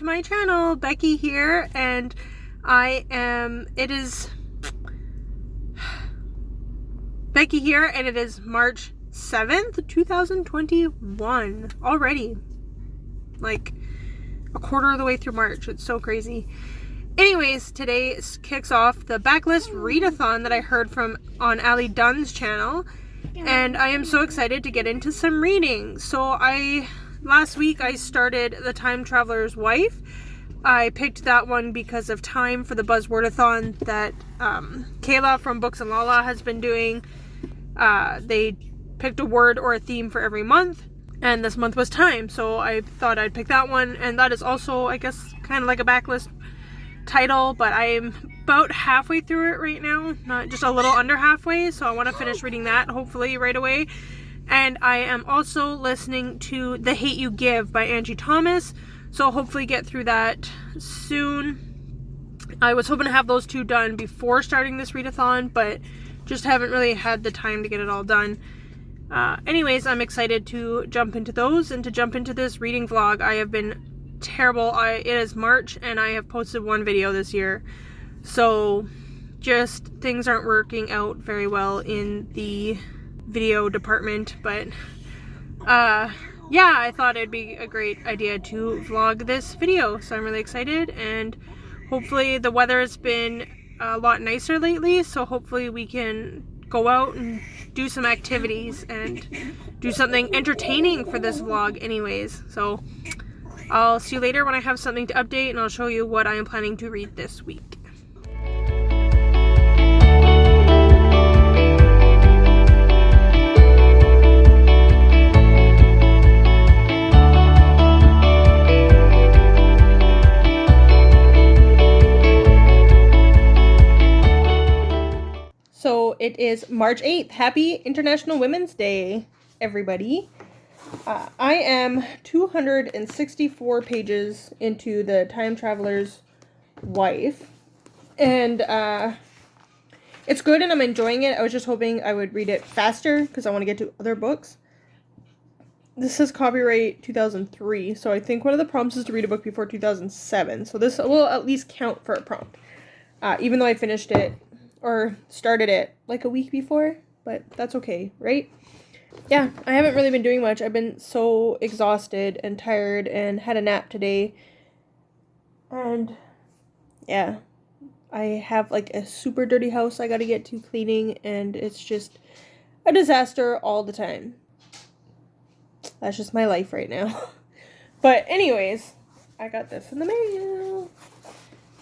my channel. Becky here, and it is Becky here, and it is March 7th, 2021 already. Like a quarter of the way through March. It's so crazy. Anyways, today kicks off the Backlist Readathon that I heard from on Ali Dunn's channel, and I am so excited to get into some reading. So last week I started The Time Traveler's Wife. I picked that one because of time for the Buzzwordathon that Kayla from Books and Lala has been doing. They picked a word or a theme for every month, and this month was time, so I thought I'd pick that one. And that is also, I guess, kind of like a backlist title, but I'm about halfway through it right now, not just a little under halfway, so I want to finish reading that hopefully right away. And I am also listening to The Hate You Give by Angie Thomas, so hopefully get through that soon. I was hoping to have those two done before starting this readathon, but just haven't really had the time to get it all done. Anyways, I'm excited to jump into those and to jump into this reading vlog. I have been terrible. It is March and I have posted one video this year, so just things aren't working out very well in the video department. But yeah, I thought it'd be a great idea to vlog this video, so I'm really excited. And hopefully the weather has been a lot nicer lately, so hopefully we can go out and do some activities and do something entertaining for this vlog anyways. So I'll see you later when I have something to update, and I'll show you what I am planning to read this week. So it is March 8th. Happy International Women's Day, everybody. I am 264 pages into The Time Traveler's Wife, and it's good and I'm enjoying it. I was just hoping I would read it faster because I want to get to other books. This is copyright 2003, so I think one of the prompts is to read a book before 2007, so this will at least count for a prompt, even though I finished it or started it like a week before, but that's okay, right? Yeah, I haven't really been doing much. I've been so exhausted and tired and had a nap today. And yeah, I have like a super dirty house I gotta get to cleaning, and it's just a disaster all the time. That's just my life right now. But anyways, I got this in the mail.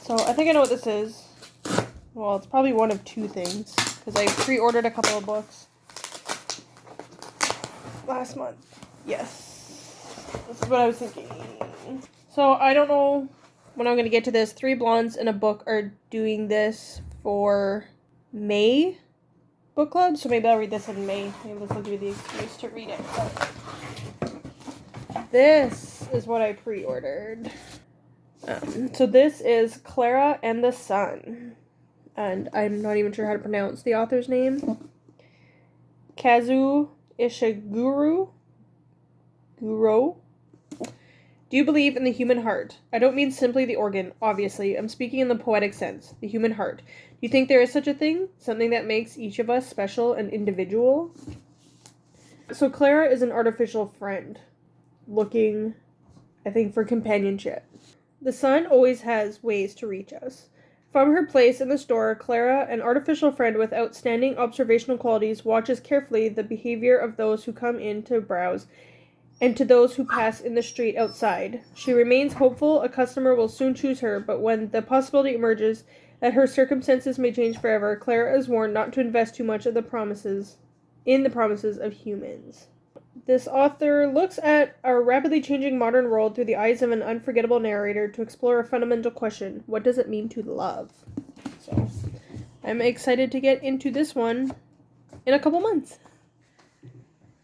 So I think I know what this is. Well, it's probably one of two things, because I pre-ordered a couple of books last month. Yes. This is what I was thinking. So, I don't know when I'm going to get to this. 3 Blondes and a Book are doing this for May book club, so maybe I'll read this in May. Maybe this will give me the excuse to read it. But this is what I pre-ordered. So this is Clara and the Sun. And I'm not even sure how to pronounce the author's name. Kazu Ishiguro. Do you believe in the human heart? I don't mean simply the organ, obviously. I'm speaking in the poetic sense. The human heart. Do you think there is such a thing? Something that makes each of us special and individual? So Clara is an artificial friend, looking, I think, for companionship. The sun always has ways to reach us. From her place in the store, Clara, an artificial friend with outstanding observational qualities, watches carefully the behavior of those who come in to browse and to those who pass in the street outside. She remains hopeful a customer will soon choose her, but when the possibility emerges that her circumstances may change forever, Clara is warned not to invest too much of the promises of humans. This author looks at our rapidly changing modern world through the eyes of an unforgettable narrator to explore a fundamental question: what does it mean to love? So, I'm excited to get into this one in a couple months.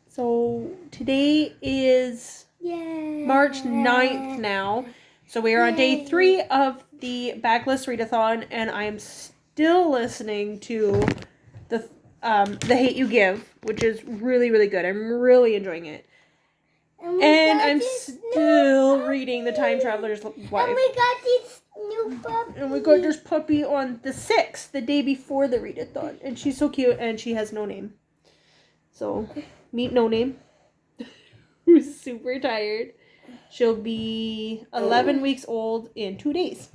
So, today is March 9th now. So, we are on day 3 of the Backlist Readathon, and I am still listening to The Hate You Give, which is really, really good. I'm really enjoying it. And I'm still reading The Time Traveler's Wife. And we got this new puppy. And we got this puppy on the 6th, the day before the readathon. And she's so cute, and she has no name. So, meet No Name, who's super tired. She'll be 11 weeks old in 2 days.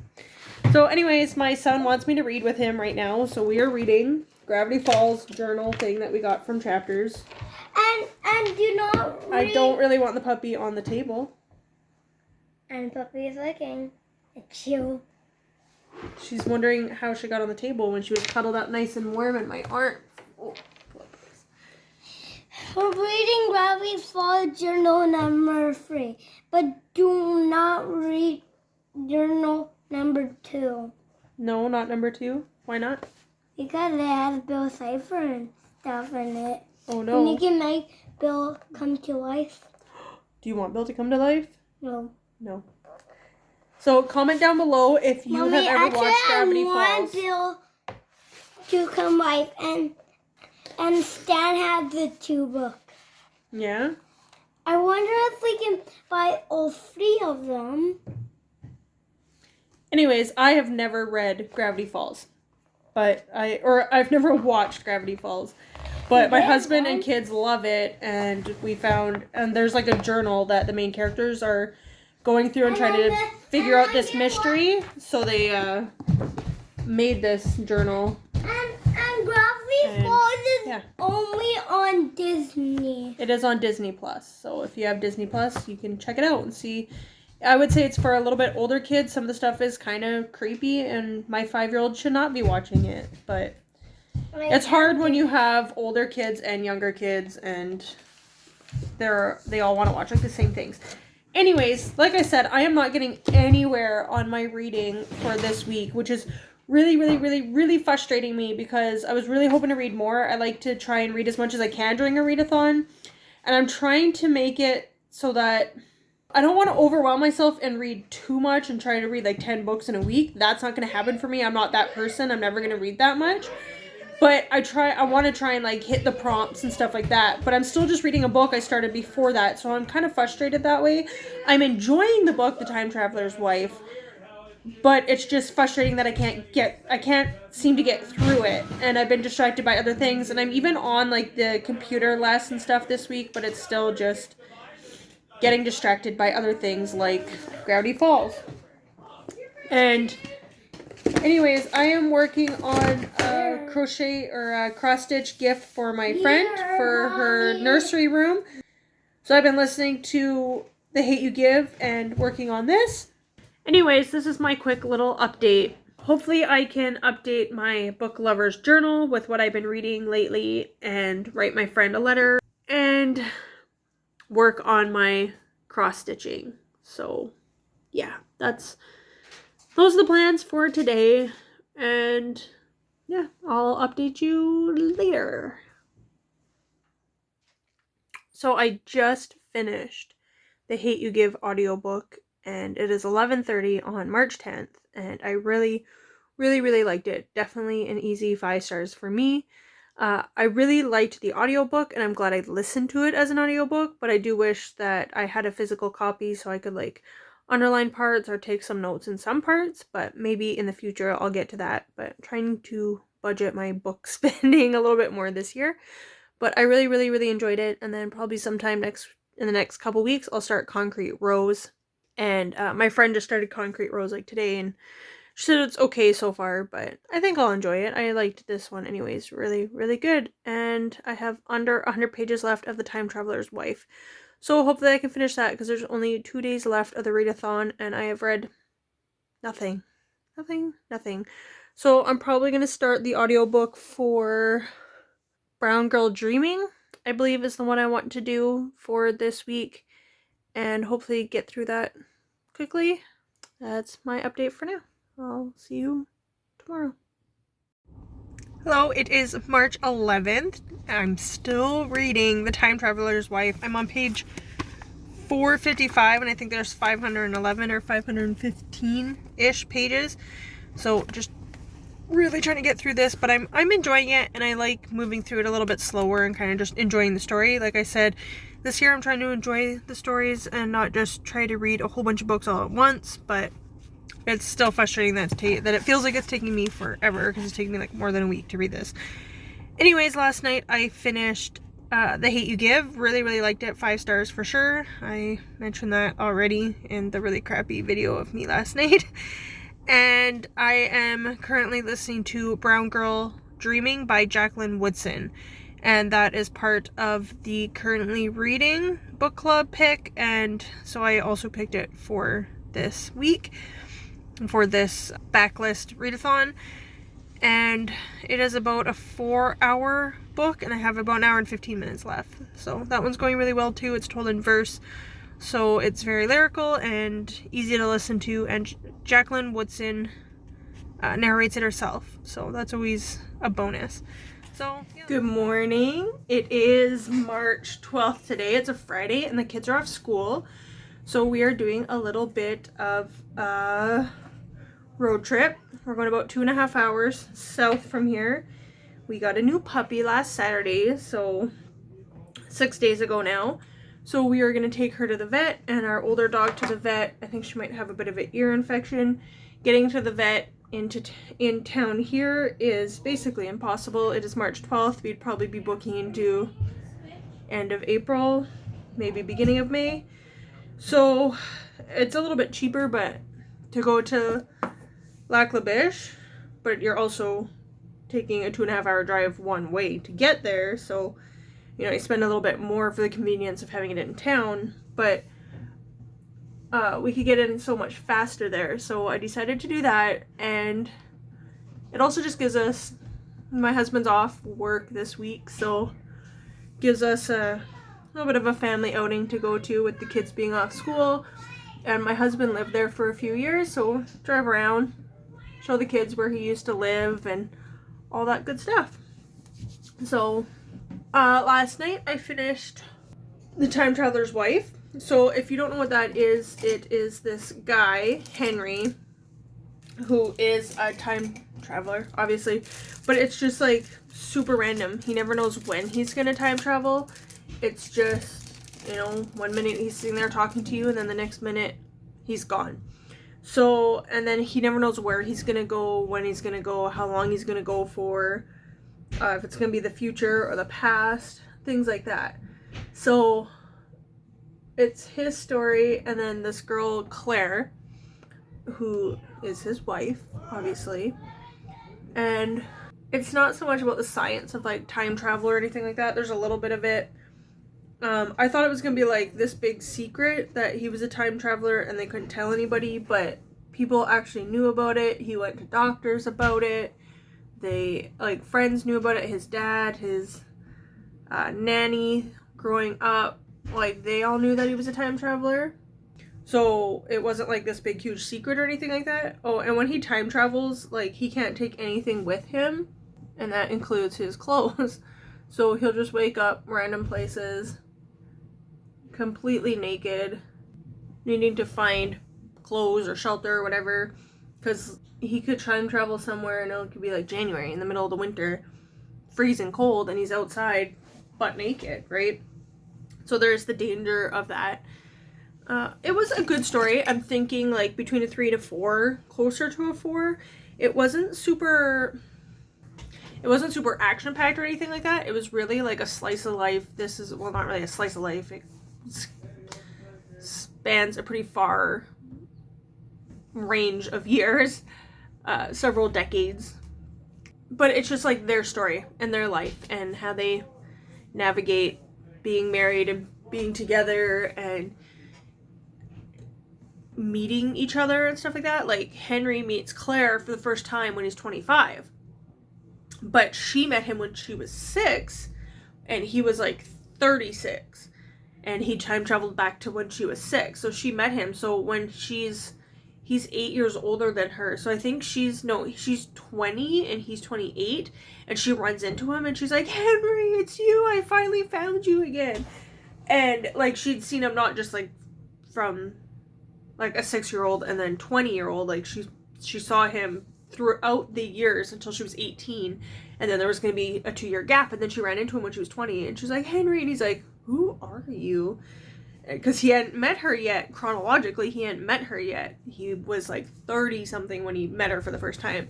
So anyways, my son wants me to read with him right now. So we are reading Gravity Falls journal thing that we got from Chapters. And do not read. I don't really want the puppy on the table. And puppy is looking at you. She's wondering how she got on the table when she was cuddled up nice and warm in my arm. Oh. We're reading Gravity Falls journal number 3, but do not read journal number 2. No, not number 2. Why not? Because it has Bill Cipher and stuff in it. Oh no. And you can make Bill come to life. Do you want Bill to come to life? No. No. So comment down below if you Mommy, have ever watched Gravity Falls. I want Bill to come life, and Stan has the 2 books. Yeah? I wonder if we can buy all 3 of them. Anyways, I have never read Gravity Falls. I've never watched Gravity Falls. But my husband and kids love it, and we found, and there's like a journal that the main characters are going through and trying to figure out this mystery. So they made this journal. And Gravity Falls is only on Disney. It is on Disney Plus. So if you have Disney Plus, you can check it out and see. I would say it's for a little bit older kids. Some of the stuff is kind of creepy, and my 5-year-old should not be watching it. But it's hard when you have older kids and younger kids, and they all want to watch like the same things. Anyways, like I said, I am not getting anywhere on my reading for this week, which is really, really, really, really frustrating me because I was really hoping to read more. I like to try and read as much as I can during a readathon, and I'm trying to make it so that I don't want to overwhelm myself and read too much and try to read like 10 books in a week. That's not going to happen for me. I'm not that person. I'm never going to read that much. But I want to try and like hit the prompts and stuff like that. But I'm still just reading a book I started before that. So I'm kind of frustrated that way. I'm enjoying the book, The Time Traveler's Wife. But it's just frustrating that I can't seem to get through it. And I've been distracted by other things. And I'm even on like the computer less and stuff this week. But it's still just getting distracted by other things like Gravity Falls. And anyways, I am working on a crochet or a cross-stitch gift for my friend for her nursery room. So I've been listening to The Hate You Give and working on this. Anyways, this is my quick little update. Hopefully I can update my book lover's journal with what I've been reading lately and write my friend a letter and work on my cross-stitching. So yeah, those are the plans for today, and yeah, I'll update you later. So I just finished the Hate You Give audiobook, and it is 11:30 on March 10th, and I really, really, really liked it. Definitely an easy 5 stars for me. I really liked the audiobook, and I'm glad I listened to it as an audiobook, but I do wish that I had a physical copy so I could like underline parts or take some notes in some parts, but maybe in the future I'll get to that. But I'm trying to budget my book spending a little bit more this year. But I really, really, really enjoyed it, and then probably sometime in the next couple weeks I'll start Concrete Rose. And my friend just started Concrete Rose like today, and she said it's okay so far, but I think I'll enjoy it. I liked this one anyways. Really, really good. And I have under 100 pages left of The Time Traveler's Wife. So hopefully I can finish that because there's only 2 days left of the readathon, and I have read nothing. So I'm probably going to start the audiobook for Brown Girl Dreaming, I believe is the one I want to do for this week, and hopefully get through that quickly. That's my update for now. I'll see you tomorrow. Hello, it is March 11th. I'm still reading The Time Traveler's Wife. I'm on page 455, and I think there's 511 or 515-ish pages. So just really trying to get through this, but I'm enjoying it, and I like moving through it a little bit slower and kind of just enjoying the story. Like I said, This year I'm trying to enjoy the stories and not just try to read a whole bunch of books all at once, but it's still frustrating that it feels like it's taking me forever because it's taking me like more than a week to read this. Anyways, last night I finished The Hate You Give. Really, really liked it. 5 stars for sure. I mentioned that already in the really crappy video of me last night. And I am currently listening to Brown Girl Dreaming by Jacqueline Woodson. And that is part of the currently reading book club pick. And so I also picked it for this week, for this Backlist Readathon. And it is about a 4-hour book, and I have about an hour and 15 minutes left. So that one's going really well too. It's told in verse, so it's very lyrical and easy to listen to, and Jacqueline Woodson narrates it herself, so that's always a bonus. So yeah. Good morning. It is March 12th today. It's a Friday and the kids are off school, so we are doing a little bit of road trip. We're going about 2.5 hours south from here. We got a new puppy last Saturday, so 6 days ago now. So we are going to take her to the vet and our older dog to the vet. I think she might have a bit of an ear infection. Getting to the vet in town here is basically impossible. It is March 12th. We'd probably be booking into end of April, maybe beginning of May. So it's a little bit cheaper, but to go to Lac La Biche, but you're also taking a 2.5-hour drive one way to get there, so you know, you spend a little bit more for the convenience of having it in town, but we could get in so much faster there, so I decided to do that. And it also just gives us, my husband's off work this week, so gives us a little bit of a family outing to go to with the kids being off school. And my husband lived there for a few years, so drive around, show the kids where he used to live and all that good stuff. So last night I finished The Time Traveler's Wife. So if you don't know what that is, it is this guy, Henry, who is a time traveler, obviously, but it's just like super random. He never knows when he's gonna time travel. It's just, you know, one minute he's sitting there talking to you and then the next minute he's gone. So, and then he never knows where he's gonna go, when he's gonna go, how long he's gonna go for, if it's gonna be the future or the past, things like that. So it's his story, and then this girl, Claire, who is his wife, obviously. And it's not so much about the science of like time travel or anything like that. There's a little bit of it. I thought it was gonna be like this big secret that he was a time traveler and they couldn't tell anybody, but people actually knew about it. He went to doctors about it. They, like, friends knew about it. His dad, his nanny growing up, like, they all knew that he was a time traveler. So it wasn't like this big huge secret or anything like that. Oh, and when he time travels, like, he can't take anything with him, and that includes his clothes. So he'll just wake up random places completely naked, needing to find clothes or shelter or whatever, because he could time travel somewhere and it could be like January in the middle of the winter, freezing cold, and he's outside butt naked, right? So there's the danger of that. It was a good story. I'm thinking like between a 3 to 4, closer to a 4. It wasn't super action packed or anything like that. It was really like a slice of life. This is, well, not really a slice of life. It spans a pretty far range of years, several decades, but it's just like their story and their life and how they navigate being married and being together and meeting each other and stuff like that. Like, Henry meets Claire for the first time when he's 25, but she met him when she was 6 and he was like 36, and he time traveled back to when she was 6. So she met him. So when he's 8 years older than her. So I think she's 20 and he's 28, and she runs into him and she's like, Henry, it's you. I finally found you again. And like, she'd seen him not just like from like a 6-year-old and then 20-year-old. Like, she saw him throughout the years until she was 18. And then there was going to be a 2-year gap, and then she ran into him when she was 20, and she's like, Henry, and he's like, who are you? Because he hadn't met her yet. Chronologically, he hadn't met her yet. He was like 30 something when he met her for the first time.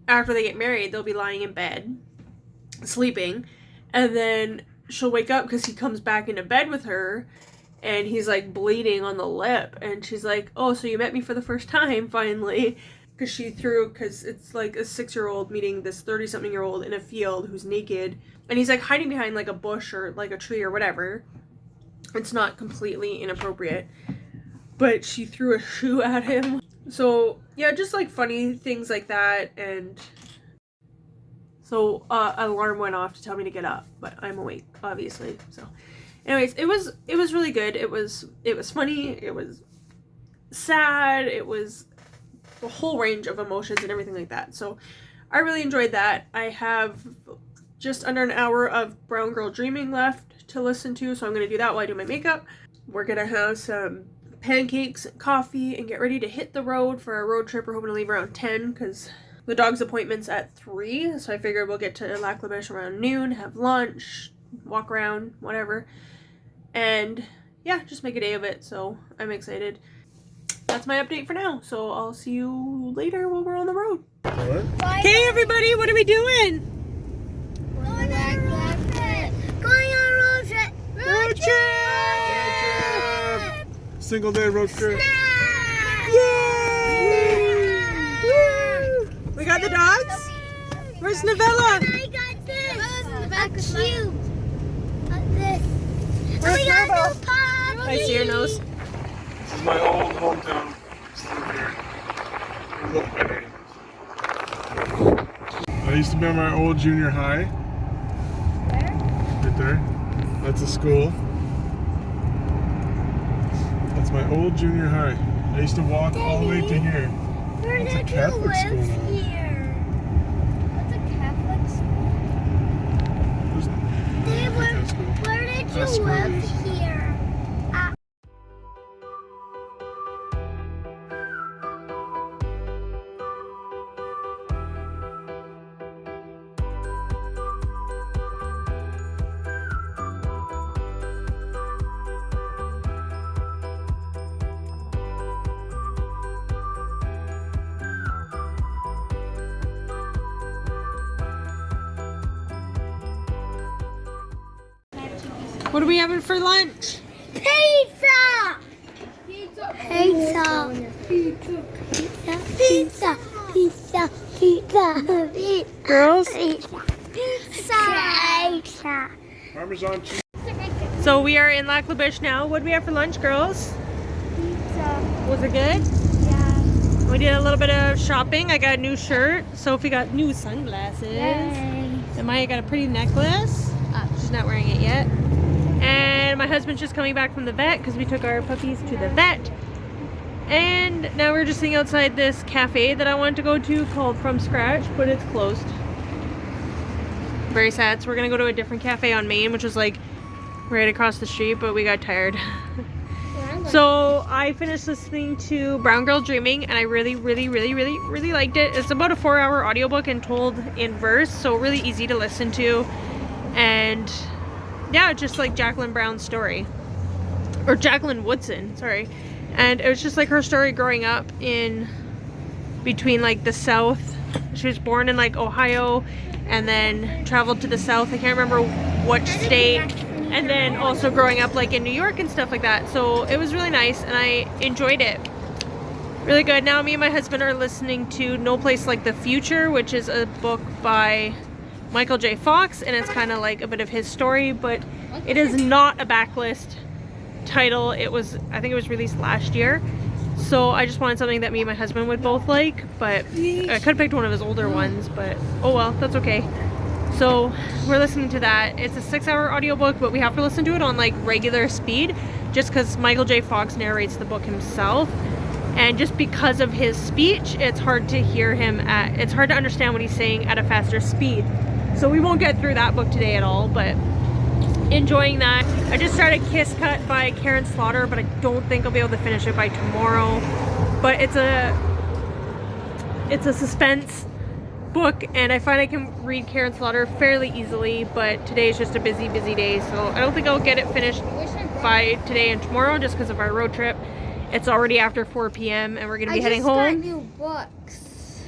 After they get married, they'll be lying in bed, sleeping, and then she'll wake up because he comes back into bed with her, and he's like bleeding on the lip, and she's like, oh, so you met me for the first time, finally. Because it's like a 6-year-old meeting this 30-something-year-old in a field who's naked, and he's like hiding behind like a bush or like a tree or whatever. It's not completely inappropriate, but she threw a shoe at him. So yeah, just like funny things like that. And so an alarm went off to tell me to get up, but I'm awake, obviously. So anyways, it was really good. It was funny, it was sad, it was a whole range of emotions and everything like that. So I really enjoyed that. I have just under an hour of Brown Girl Dreaming left to listen to, so I'm going to do that while I do my makeup. We're going to have some pancakes and coffee and get ready to hit the road for our road trip. We're hoping to leave around 10 because the dog's appointment's at 3, so I figured we'll get to Lac La Biche around noon, have lunch, walk around, whatever, and yeah, just make a day of it. So I'm excited. That's my update for now, so I'll see you later when we're on the road. Okay, everybody, what are we doing? Going on a road trip. Going on a road trip. Road trip! Single day road trip. Yay! Woo! We got the dogs? Where's Novella? I got this. A cube. This. Where's We got Turbo? no puppy. I see your nose. This is my old hometown. Just live here. Look at my name. I used to be at my old junior high. Where? Right there. That's a school. That's my old junior high. I used to walk all the way to here. Where That's a did you Catholic live school now. here? What's a Catholic school? Dave, where did you live here? What are we having for lunch? Pizza! Pizza! Pizza! Pizza! Pizza! Pizza! Girls? Pizza! Pizza! Parmesan cheese. So we are in Lac La Biche now. What do we have for lunch, girls? Pizza! Was it good? Yeah. We did a little bit of shopping. I got a new shirt. Sophie got new sunglasses. Yay. And Maya got a pretty necklace. She's not wearing it yet. And my husband's just coming back from the vet because we took our puppies to the vet. And now we're just sitting outside this cafe that I wanted to go to called From Scratch, but it's closed. Very sad. So we're going to go to a different cafe on Main, which is like right across the street, but we got tired. So I finished listening to Brown Girl Dreaming, and I really liked it. It's about a 4-hour audiobook and told in verse, so really easy to listen to. And yeah, just like Jacqueline Brown's story, or Jacqueline Woodson, sorry. And it was just like her story growing up in between like the South. She was born in like Ohio and then traveled to the South. I can't remember which state. And then also growing up like in New York and stuff like that. So it was really nice and I enjoyed it. Really good. Now me and my husband are listening to No Place Like the Future, which is a book by Michael J. Fox, and it's kind of like a bit of his story, but it is not a backlist title. I think it was released last year, so I just wanted something that me and my husband would both like, but I could have picked one of his older ones, but oh well, that's okay. So we're listening to that. It's a 6-hour audiobook, but we have to listen to it on like regular speed just because Michael J. Fox narrates the book himself, and just because of his speech, it's hard to hear him it's hard to understand what he's saying at a faster speed. So we won't get through that book today at all, but enjoying that. I just started Kiss Cut by Karen Slaughter, but I don't think I'll be able to finish it by tomorrow. But it's a suspense book, and I find I can read Karen Slaughter fairly easily, but today is just a busy day, so I don't think I'll get it finished by today and tomorrow just because of our road trip. It's already after 4 p.m. and we're going to be heading home. I just got new books.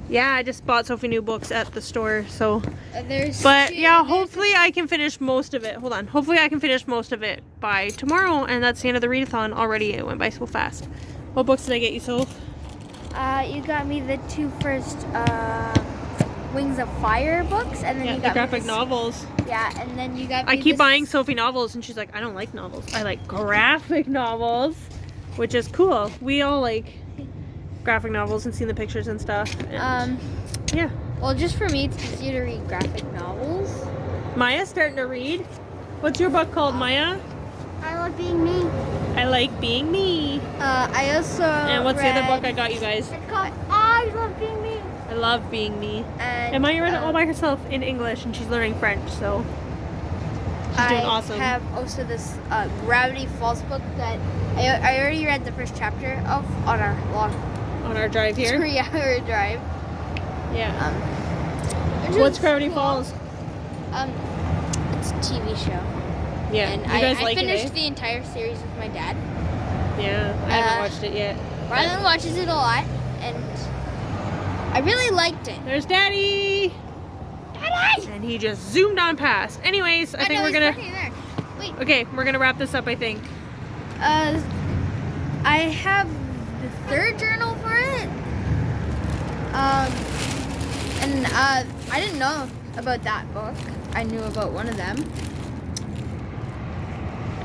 Yeah, I just bought Sophie new books at the store, so. But yeah, hopefully I can finish most of it. Hold on. Hopefully I can finish most of it by tomorrow, and that's the end of the readathon already. It went by so fast. What books did I get you, Soph? You got me the 2 first Wings of Fire books, and then Yeah, you the got graphic me novels. Yeah, and then you got me I keep buying Sophie novels, and she's like, I don't like novels. I like graphic novels, which is cool. We all like graphic novels and seeing the pictures and stuff. And, yeah. Well, just for me, it's easier to read graphic novels. Maya's starting to read. What's your book called, Maya? I Love Being Me. I Like Being Me. I also And what's the other book I got you guys? It's called I Love Being Me. I Love Being Me. And Maya read it all by herself in English, and she's learning French, so she's doing awesome. I have also this Gravity Falls book that I already read the first chapter of on our drive here. 3-hour drive. Yeah. What's Gravity Falls? It's a TV show. Yeah. And you guys I like finished it, eh? the entire series with my dad. Yeah, I haven't watched it yet. Rylan watches it a lot, and I really liked it. There's Daddy! Daddy! And he just zoomed on past. Anyways, I think we're gonna... Wait. Okay, we're gonna wrap this up, I think. I have the 3rd journal for it. And I didn't know about that book. I knew about one of them.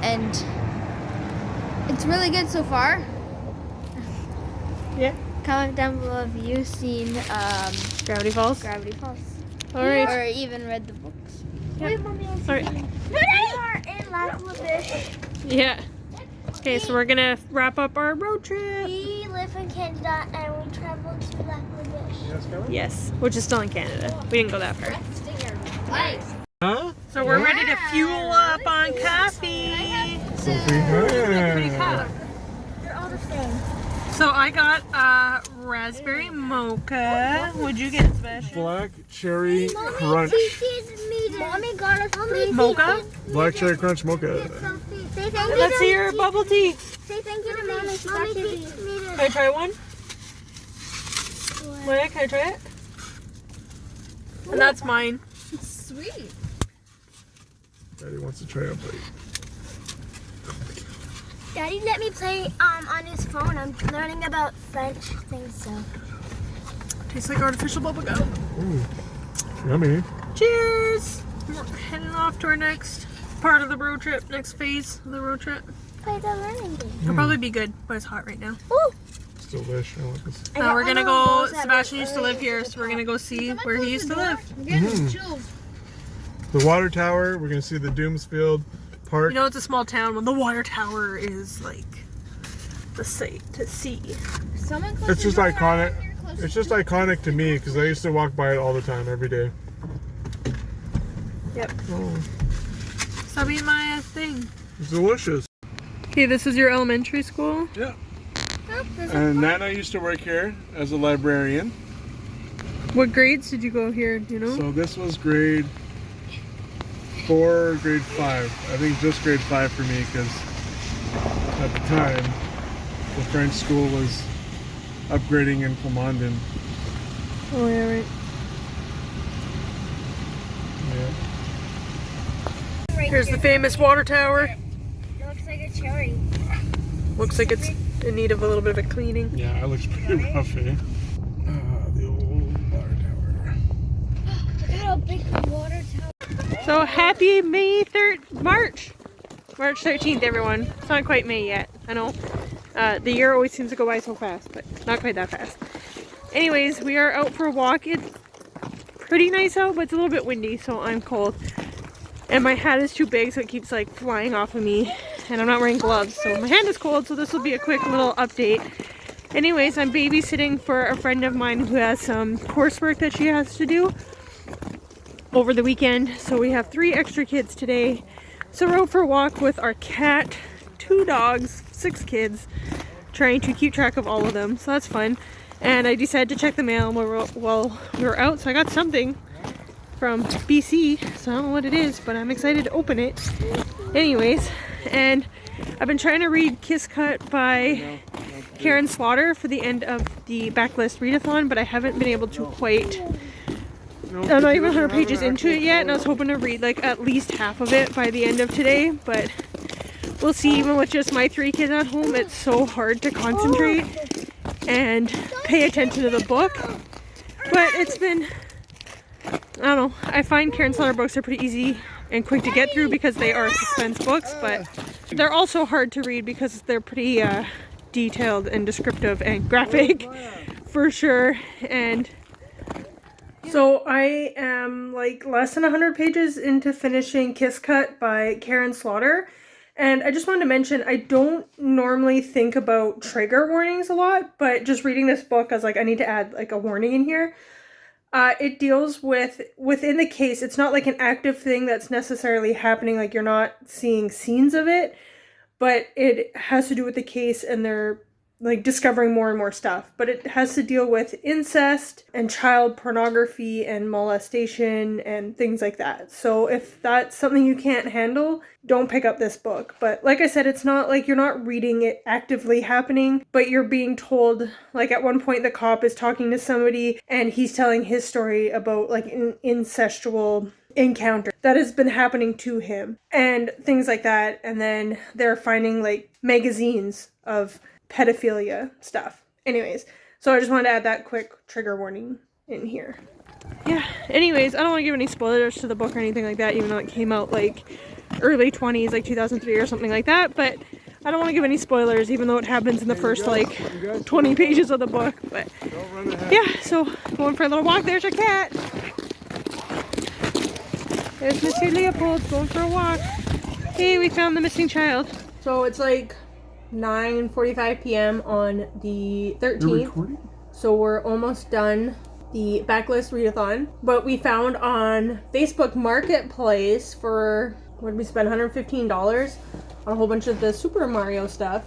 And it's really good so far. Yeah. Comment down below if you've seen Gravity Falls? Gravity Falls. Alright. Or even read the books. Yeah. Wait, Mommy, Alright. we are in Backlist. Yeah. Okay, so we're gonna wrap up our road trip. We live in Canada and we travel to Backlist. Yes, which is still in Canada. We didn't go that far. Huh? So we're ready to fuel up on coffee. Sophie, Pretty cup. They're all the same. So I got a raspberry mocha. What'd you get, Sebastian? Black cherry crunch. Mommy got us Mocha? Black cherry crunch mocha. Say thank you. Let's see your bubble tea. Say thank you to Mommy. Mommy, teach me Can I try one? Maya, can I try it? And that's mine. Sweet. Daddy wants to try a bite. Daddy let me play on his phone. I'm learning about French things, so. Tastes like artificial bubble gum. Ooh, yummy. Cheers! We're heading off to our next part of the road trip, next phase of the road trip. Play the learning game. It'll probably be good, but it's hot right now. Ooh. It's delish. I like this. Now we're gonna go, Sebastian used to live here, so we're gonna go see where he used to live. The water tower. We're gonna see the Doomsfield Park. You know, it's a small town when the water tower is like the sight to see. It's just iconic. It's just iconic to me because I used to walk by it all the time, every day. Yep. Oh, So that'll be my thing. it's delicious. Okay, this is your elementary school? Yeah. And Nana used to work here as a librarian. What grades did you go here, do you know? So this was grade 4, grade 5. I think just grade 5 for me because at the time the French school was upgrading in Clemondon. Oh yeah, right. Yeah. Here's the famous water tower. Looks like a cherry. Looks like it's in need of a little bit of a cleaning. Yeah, it looks pretty rough, eh? The old water tower. Look at how big the water tower. So happy March 13th, everyone. It's not quite May yet, I know. The year always seems to go by so fast, but not quite that fast. Anyways, we are out for a walk. It's pretty nice out, but it's a little bit windy, so I'm cold. And my hat is too big, so it keeps like flying off of me. And I'm not wearing gloves, so my hand is cold, so this will be a quick little update. Anyways, I'm babysitting for a friend of mine who has some coursework that she has to do over the weekend. So we have 3 extra kids today. So we're out for a walk with our cat, 2 dogs, 6 kids, trying to keep track of all of them. So that's fun. And I decided to check the mail while we were out, so I got something from BC, so I don't know what it is, but I'm excited to open it. Anyways, and I've been trying to read Kiss Cut by Karen Slaughter for the end of the Backlist Readathon, but I haven't been able to quite. I'm not even 100 pages into it yet, and I was hoping to read like at least half of it by the end of today, but we'll see. Even with just my 3 kids at home, it's so hard to concentrate and pay attention to the book. But it's been, I don't know, I find Karen Slaughter books are pretty easy and quick to get through because they are suspense books, but they're also hard to read because they're pretty detailed and descriptive and graphic for sure. And so I am like less than 100 pages into finishing Kiss Cut by Karen Slaughter. And I just wanted to mention, I don't normally think about trigger warnings a lot, but just reading this book, I was like, I need to add like a warning in here. It deals with, within the case, it's not like an active thing that's necessarily happening, like you're not seeing scenes of it, but it has to do with the case and they're like discovering more and more stuff. But it has to deal with incest and child pornography and molestation and things like that. So if that's something you can't handle, don't pick up this book. But like I said, it's not like you're not reading it actively happening, but you're being told, like at one point the cop is talking to somebody and he's telling his story about like an incestual encounter that has been happening to him and things like that. And then they're finding like magazines of pedophilia stuff. Anyways, so I just wanted to add that quick trigger warning in here. Yeah, anyways, I don't want to give any spoilers to the book or anything like that, even though it came out like early 20s, like 2003 or something like that, but I don't want to give any spoilers, even though it happens in the first like 20 pages of the book. But yeah, so going for a little walk. There's our cat. There's Mr. Leopold going for a walk. Hey, we found the missing child. So it's like 9:45 p.m. on the 13th. So we're almost done the Backlist Readathon. But we found on Facebook Marketplace for, what did we spend, $115 on a whole bunch of the Super Mario stuff,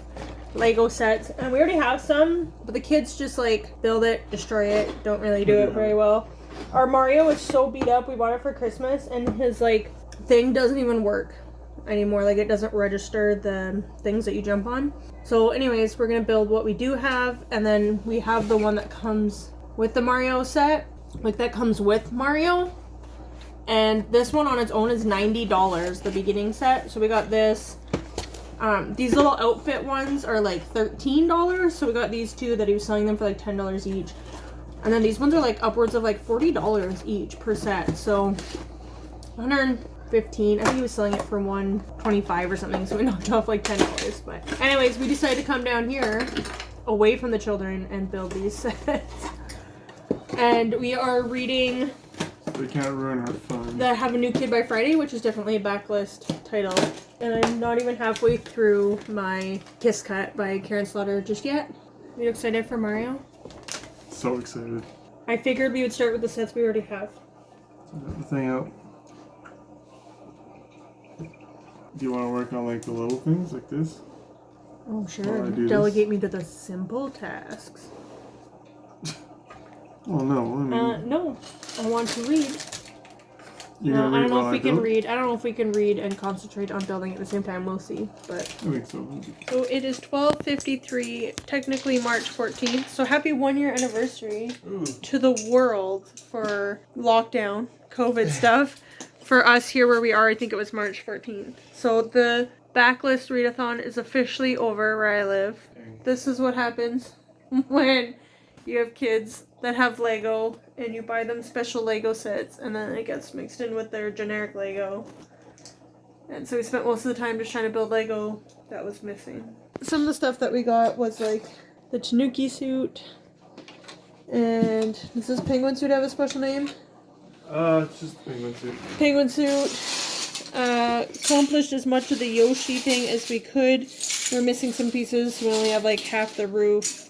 Lego sets. And we already have some, but the kids just like build it, destroy it, don't really do it very well. Our Mario is so beat up, we bought it for Christmas, and his like thing doesn't even work anymore. Like it doesn't register the things that you jump on. So anyways, we're gonna build what we do have, and then we have the one that comes with the Mario set, like that comes with Mario, and this one on its own is $90, the beginning set. So we got this. These little outfit ones are like $13, so we got these two that he was selling them for like $10 each, and then these ones are like upwards of like $40 each per set, so 115. I think he was selling it for $125 or something, so we knocked off like $10. But anyways, we decided to come down here away from the children and build these sets. And we are reading They Can't Ruin Our Fun. The Have a New Kid by Friday, which is definitely a backlist title. And I'm not even halfway through my Kiss Cut by Karen Slaughter just yet. Are you excited for Mario? So excited. I figured we would start with the sets we already have. Get the thing out. Do you want to work on like the little things like this? Oh, sure. While I do Delegate me to the simple tasks. Oh no, I mean, No. I want to read. you're No, gonna I read don't know while if we can build? read. I don't know if we can read and concentrate on building at the same time. We'll see. But I think so. so it is 12:53, technically March 14th. So happy 1-year anniversary Ooh. to the world for lockdown, COVID stuff. For us here where we are, I think it was March 14th. So the Backlist Readathon is officially over where I live. This is what happens when you have kids that have Lego and you buy them special Lego sets and then it gets mixed in with their generic Lego. And so we spent most of the time just trying to build Lego that was missing. Some of the stuff that we got was like the Tanuki suit. And does this penguin suit have a special name? It's just penguin suit. Penguin suit. Accomplished as much of the Yoshi thing as we could. We're missing some pieces, so we only have like half the roof.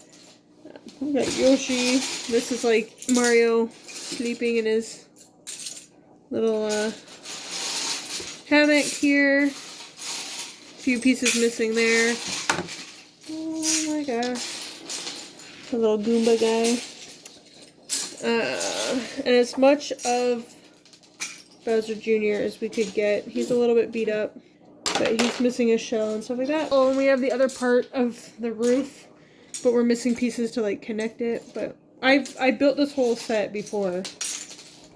We got Yoshi. This is like Mario sleeping in his little hammock here. A few pieces missing there. Oh my gosh. A little Goomba guy. And as much of Bowser Jr. as we could get. He's a little bit beat up, but he's missing a shell and stuff like that. Oh, and we have the other part of the roof, but we're missing pieces to like connect it. But I built this whole set before,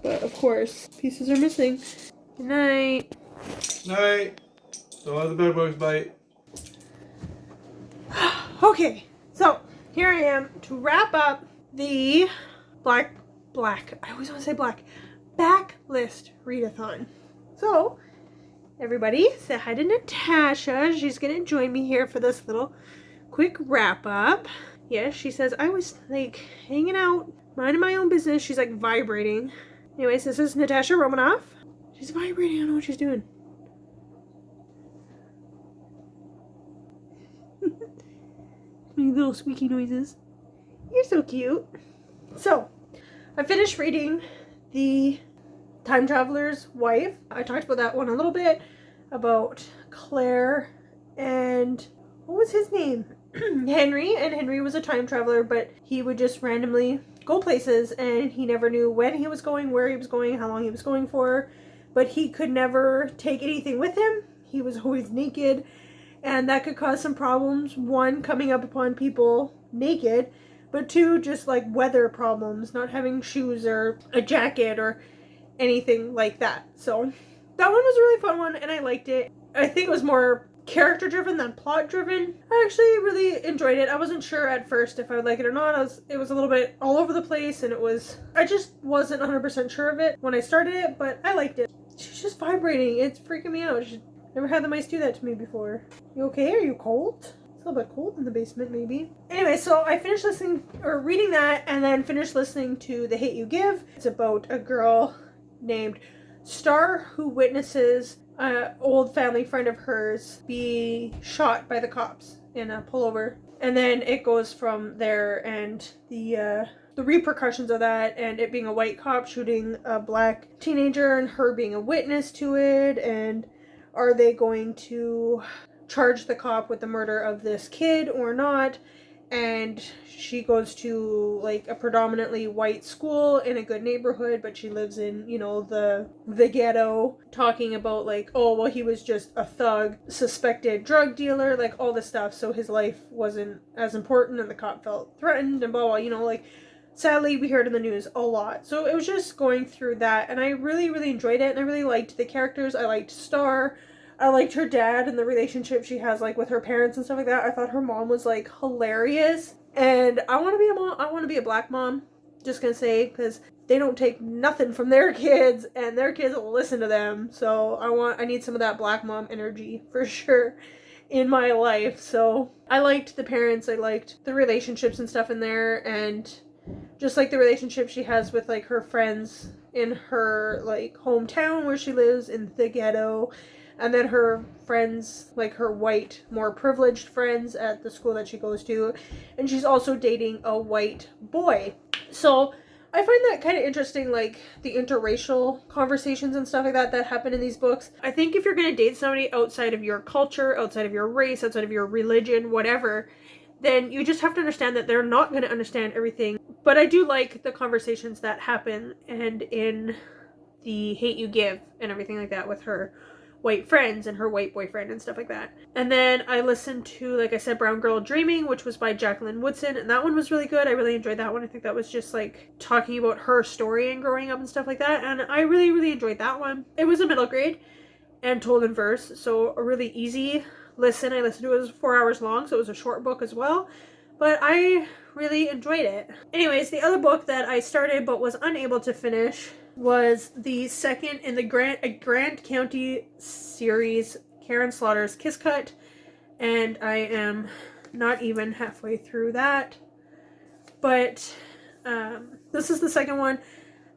but of course pieces are missing. Good night. Night. Don't let the bed bugs bite. Okay, so here I am to wrap up the black. I always want to say black. Backlist Readathon. So, everybody, say hi to Natasha. She's going to join me here for this little quick wrap up. Yes, she says I was like hanging out, minding my own business. She's like vibrating. Anyways, this is Natasha Romanoff. She's vibrating. I don't know what she's doing. Little squeaky noises. You're so cute. So, I finished reading The Time Traveler's Wife. I talked about that one a little bit, about Claire and what was his name? Henry. And Henry was a time traveler, but he would just randomly go places and he never knew when he was going, where he was going, how long he was going for, but he could never take anything with him. He was always naked, and that could cause some problems. One, coming up upon people naked, but two, just like weather problems, not having shoes or a jacket or anything like that. So that one was a really fun one and I liked it. I think it was more character driven than plot driven. I actually really enjoyed it. I wasn't sure at first if I would like it or not. It was a little bit all over the place, and I just wasn't 100% sure of it when I started it, but I liked it. She's just vibrating. It's freaking me out. She's never had the mice do that to me before. You okay? Are you cold? It's a little bit cold in the basement, maybe. Anyway, so I finished reading that, and then finished listening to The Hate U Give. It's about a girl named Star who witnesses an old family friend of hers be shot by the cops in a pullover. And then it goes from there, and the repercussions of that, and it being a white cop shooting a black teenager and her being a witness to it, and are they going to charge the cop with the murder of this kid or not? And she goes to like a predominantly white school in a good neighborhood, but she lives in, you know, the ghetto, talking about like, oh, well, he was just a thug, suspected drug dealer, like all this stuff. So his life wasn't as important and the cop felt threatened and blah, blah, you know, like sadly we hear it in the news a lot. So it was just going through that, and I really, really enjoyed it, and I really liked the characters. I liked Star. I liked her dad and the relationship she has like with her parents and stuff like that. I thought her mom was like hilarious, and I want to be a mom. I want to be a black mom. Just gonna say, because they don't take nothing from their kids, and their kids will listen to them. So I need some of that black mom energy for sure in my life. So I liked the parents. I liked the relationships and stuff in there, and just like the relationship she has with like her friends in her like hometown where she lives in the ghetto. And then her friends, like her white, more privileged friends at the school that she goes to. And she's also dating a white boy. So I find that kind of interesting, like the interracial conversations and stuff like that happen in these books. I think if you're going to date somebody outside of your culture, outside of your race, outside of your religion, whatever, then you just have to understand that they're not going to understand everything. But I do like the conversations that happen, and in The Hate U Give and everything like that with her white friends and her white boyfriend and stuff like that. And then I listened to, like I said, Brown Girl Dreaming, which was by Jacqueline Woodson, and that one was really good. I really enjoyed that one. I think that was just like talking about her story and growing up and stuff like that, and I really, really enjoyed that one. It was a middle grade and told in verse, so a really easy listen. I listened to it. It was 4 hours long, so it was a short book as well, but I really enjoyed it. Anyways, the other book that I started but was unable to finish was the second in the Grant County series, Karen Slaughter's Kiss Cut, and I am not even halfway through that, but this is the second one.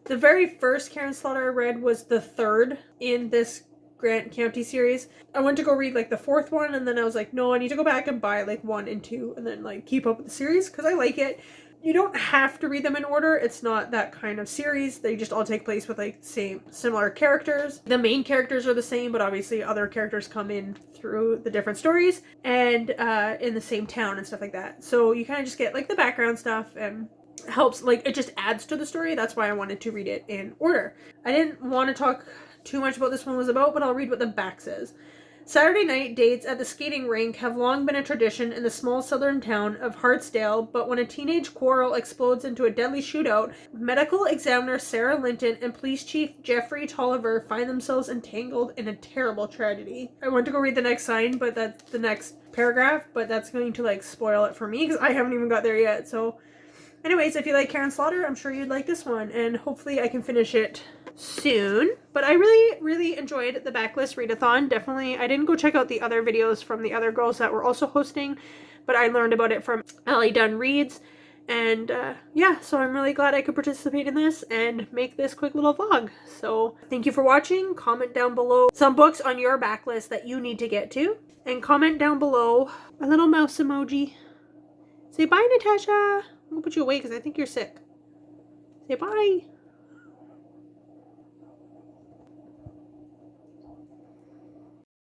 The very first Karen Slaughter I read was the third in this Grant County series. I went to go read like the fourth one, and then I was like, no, I need to go back and buy like 1 and 2 and then like keep up with the series because I like it. You don't have to read them in order. It's not that kind of series. They just all take place with like similar characters. The main characters are the same, but obviously other characters come in through the different stories and in the same town and stuff like that. So you kind of just get like the background stuff and helps, like it just adds to the story. That's why I wanted to read it in order. I didn't want to talk too much about this one was about, but I'll read what the back says. Saturday night dates at the skating rink have long been a tradition in the small southern town of Hartsdale, but when a teenage quarrel explodes into a deadly shootout, medical examiner Sarah Linton and police chief Jeffrey Tolliver find themselves entangled in a terrible tragedy. I went to go read the next sign, but that's the next paragraph, but that's going to like spoil it for me because I haven't even got there yet. So anyways, if you like Karen Slaughter, I'm sure you'd like this one, and hopefully I can finish it soon. But I really enjoyed the Backlist Readathon. Definitely, I didn't go check out the other videos from the other girls that were also hosting, but I learned about it from Ali Dunn Reads, and yeah, so I'm really glad I could participate in this and make this quick little vlog. So thank you for watching. Comment down below some books on your backlist that you need to get to, and comment down below a little mouse emoji. Say bye, Natasha. I'm gonna put you away because I think you're sick. Say bye.